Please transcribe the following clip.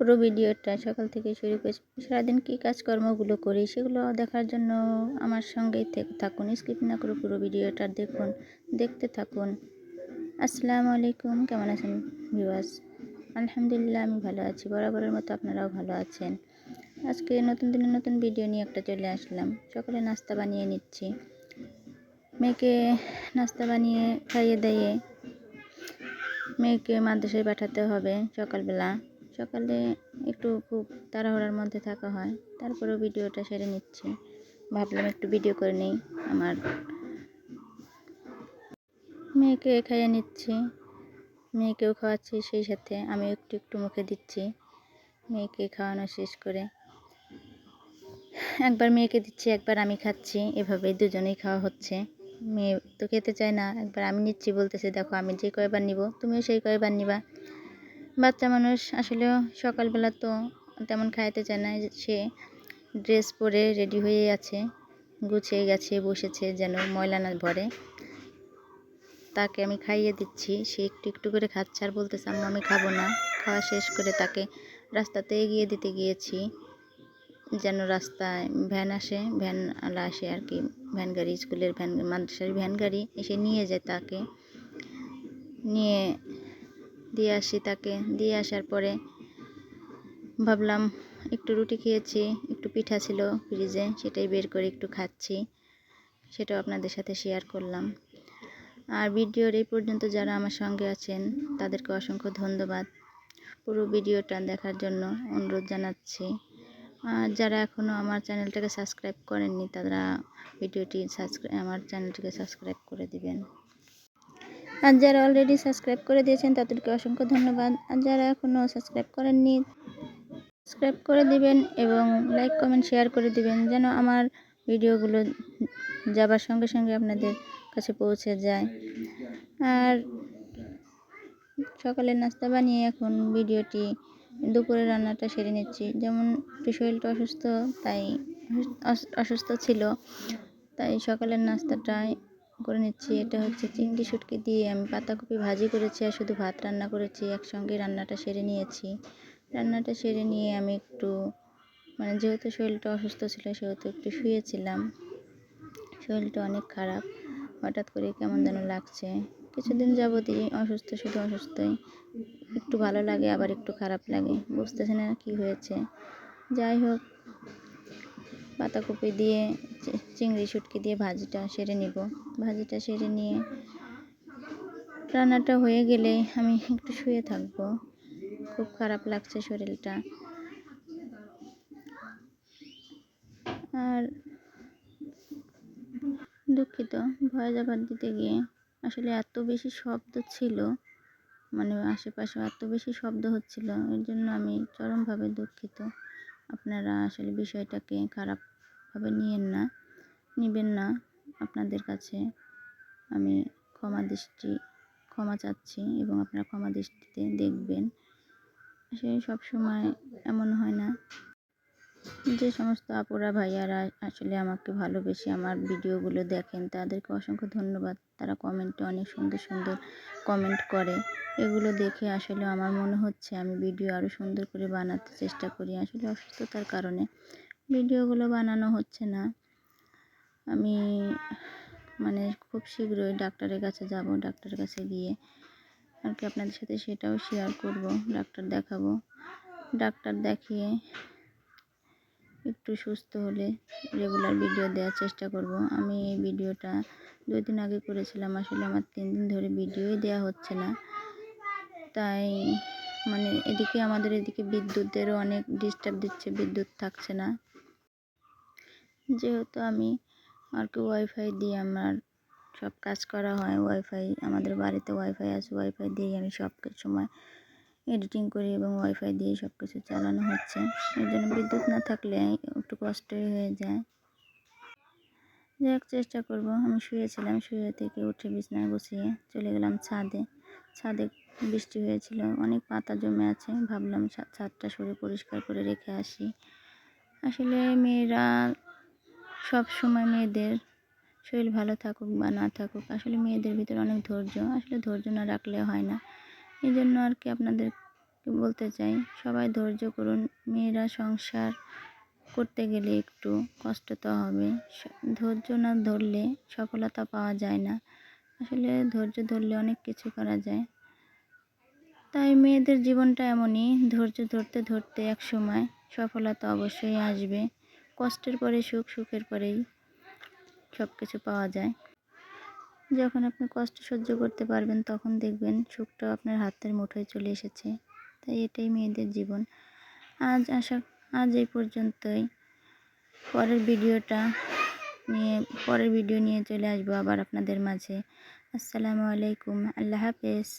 পুরো ভিডিওটা সকাল থেকে শুরু করে সারাদিন কী কাজকর্মগুলো করি সেগুলো দেখার জন্য আমার সঙ্গেই থাকুন, স্কিপ না করে পুরো ভিডিওটা দেখুন, দেখতে থাকুন। আসসালামু আলাইকুম, কেমন আছেন ভিউয়ার্স? আলহামদুলিল্লাহ আমি ভালো আছি, বরাবরের মতো আপনারাও ভালো আছেন। আজকে নতুন দিনের নতুন ভিডিও নিয়ে একটা চলে আসলাম। সকালে নাস্তা বানিয়ে নিচ্ছি, মেয়েকে নাস্তা বানিয়ে খাইয়ে দিয়ে মেয়েকে মাদ্রাসায় পাঠাতে হবে। সকালে একটু খুব তাড়াহুড়ার মধ্যে থাকা হয়, তারপরেও ভিডিওটা সেরে নিচ্ছি। ভাবলাম একটু ভিডিও করে নিই। আমার মেয়েকে খাইয়ে নিচ্ছি, মেয়েকেও খাওয়াচ্ছি, সেই সাথে আমি একটু একটু মুখে দিচ্ছি। মেয়েকে খাওয়ানো শেষ করে একবার মেয়েকে দিচ্ছি, একবার আমি খাচ্ছি, এভাবে দুজনেই খাওয়া হচ্ছে। মেয়ে তো খেতে চায় না, একবার আমি নিচ্ছি, বলতেছে দেখো আমি যে কয়বার নিব তুমিও সেই কয়বার নিবা। বাচ্চা মানুষ আসলেও সকালবেলা তো তেমন খাইতে চায় না। সে ড্রেস পরে রেডি হয়ে আছে, গুছিয়ে গেছে, বসেছে যেন ময়লা না ভরে। তাকে আমি খাইয়ে দিচ্ছি, সে একটু একটু করে খাচ্ছে আর বলতেছে আম্মু আমি খাবো না। খাওয়া শেষ করে তাকে রাস্তাতে এগিয়ে দিতে গিয়েছি, যেন রাস্তায় ভ্যান আসে আর কি, ভ্যান গাড়ি, স্কুলের ভ্যান, মাদ্রাসার ভ্যান গাড়ি এসে নিয়ে যায়। তাকে নিয়ে দিয়ে আসি, তাকে দিয়ে আসার পরে ভাবলাম একটু রুটি খেয়েছি, একটু পিঠা ছিল ফ্রিজে, সেটাই বের করে একটু খাচ্ছি, সেটাও আপনাদের সাথে শেয়ার করলাম। আর ভিডিওর এই পর্যন্ত যারা আমার সঙ্গে আছেন তাদেরকে অসংখ্য ধন্যবাদ। পুরো ভিডিওটা দেখার জন্য অনুরোধ জানাচ্ছি। আর যারা এখনও আমার চ্যানেলটাকে সাবস্ক্রাইব করেননি তারা আমার চ্যানেলটিকে সাবস্ক্রাইব করে দিবেন। আর যারা অলরেডি সাবস্ক্রাইব করে দিয়েছেন তাদেরকে অসংখ্য ধন্যবাদ। আর যারা এখনও সাবস্ক্রাইব করেননি সাবস্ক্রাইব করে দিবেন এবং লাইক কমেন্ট শেয়ার করে দিবেন, যেন আমার ভিডিওগুলো যাবার সঙ্গে সঙ্গে আপনাদের কাছে পৌঁছে যায়। আর সকালের নাস্তা বানিয়ে এখন দুপুরের রান্নাটা সেরে নিচ্ছি। যেমন একটু শরীরটা অসুস্থ ছিল, তাই সকালের নাস্তাটা করে নিচ্ছি। এটা হচ্ছে চিংড়ি শুটকি দিয়ে আমি পাতাকপি ভাজি করেছি আর শুধু ভাত রান্না করেছি, একসঙ্গে রান্নাটা সেরে নিয়েছি। রান্নাটা সেরে নিয়ে আমি একটু যেহেতু শরীরটা অসুস্থ ছিল সেহেতু একটু শুয়েছিলাম। শরীরটা অনেক খারাপ, হঠাৎ করে কেমন যেন লাগছে। কিছুদিন যাবতই শুধু অসুস্থই, একটু ভালো লাগে আবার একটু খারাপ লাগে, বুঝতেছি না কি হয়েছে। যাই হোক, পাতাকপি দিয়ে চিংড়ি শুটকি দিয়ে ভাজিটা সেরে নিব। ভাজিটা সেরে নিয়ে রান্নাটা হয়ে গেলে আমি একটু শুয়ে থাকবো। খুব খারাপ লাগছে শরীরটা। আর দুঃখিত, ভয়েস ওভার দিতে গিয়ে আসলে এত বেশি শব্দ ছিল, আশেপাশে এত বেশি শব্দ হচ্ছিল, এর জন্য আমি চরমভাবে দুঃখিত। আপনারা আসলে বিষয়টাকে খারাপভাবে নেবেন না। আপনাদের কাছে আমি ক্ষমা চাচ্ছি এবং আপনারা ক্ষমা দৃষ্টিতে দেখবেন। আসলে সবসময় এমন হয় না। যে সমস্ত আপুরা ভাইয়ারা আসলে আমাকে ভালোবেসে আমার ভিডিওগুলো দেখেন তাদেরকে অসংখ্য ধন্যবাদ। তারা কমেন্টে অনেক সুন্দর সুন্দর কমেন্ট করে, এগুলো দেখে আসলে আমার মনে হচ্ছে আমি ভিডিও আরও সুন্দর করে বানাতে চেষ্টা করি। আসলে অসুস্থতার কারণে ভিডিওগুলো বানানো হচ্ছে না। আমি খুব শীঘ্রই ডাক্তারের কাছে যাব, ডাক্তারের কাছে গিয়ে আর কি আপনাদের সাথে সেটাও শেয়ার করব। ডাক্তার দেখাবো, ডাক্তার দেখিয়ে একটু সুস্থ হলে রেগুলার ভিডিও দেওয়ার চেষ্টা করব। আমি এই ভিডিওটা 2 দিন আগে করেছিলাম, আসলে আমার 3 দিন ধরে ভিডিওই দেওয়া হচ্ছে না। তাই আমাদের এদিকে বিদ্যুতেরও অনেক ডিস্টার্ব দিচ্ছে, বিদ্যুৎ থাকছে না। যেহেতু আমি আর কি ওয়াইফাই দিয়ে আমার সব কাজ করা হয়, আমাদের বাড়িতে ওয়াইফাই আছে, ওয়াইফাই দিয়ে আমি সব সময় এডিটিং করি এবং ওয়াইফাই দিয়ে সব কিছু চালানো হচ্ছে। এর জন্য বিদ্যুৎ না থাকলে একটু কষ্টই হয়ে যায়। চেষ্টা করব। আমি শুয়েছিলাম, শুয়ে থেকে উঠে বিছানা গুছিয়ে চলে গেলাম ছাদে বৃষ্টি হয়েছিল, অনেক পাতা জমে আছে, ভাবলাম ছাদটা সরে পরিষ্কার করে রেখে আসি। আসলে মেয়েদের শরীর ভালো থাকুক বা না থাকুক, আসলে মেয়েদের ভিতরে অনেক ধৈর্য, আসলে ধৈর্য না রাখলে হয় না। এই জন্য আর কি আপনাদের বলতে চাই, সবাই ধৈর্য করুন। মেয়েরা সংসার করতে গেলে একটু কষ্ট তো হবে। ধৈর্য না ধরলে সফলতা পাওয়া যায় না। আসলে ধৈর্য ধরলে অনেক কিছু করা যায়। তাই মেয়েদের জীবনটা এমনই, ধৈর্য ধরতে ধরতে একসময় সফলতা অবশ্যই আসবে। কষ্টের পরে সুখ, সুখের পরেই সব কিছু পাওয়া যায়। যখন আপনি কষ্ট সহ্য করতে পারবেন তখন দেখবেন সুখটাও আপনার হাতের মুঠোয় চলে এসেছে। তাই এটাই মেয়েদের জীবন। আজ এই পর্যন্তই। পরের ভিডিও নিয়ে চলে আসবো আবার আপনাদের মাঝে। আসসালামু আলাইকুম, আল্লাহ হাফেজ।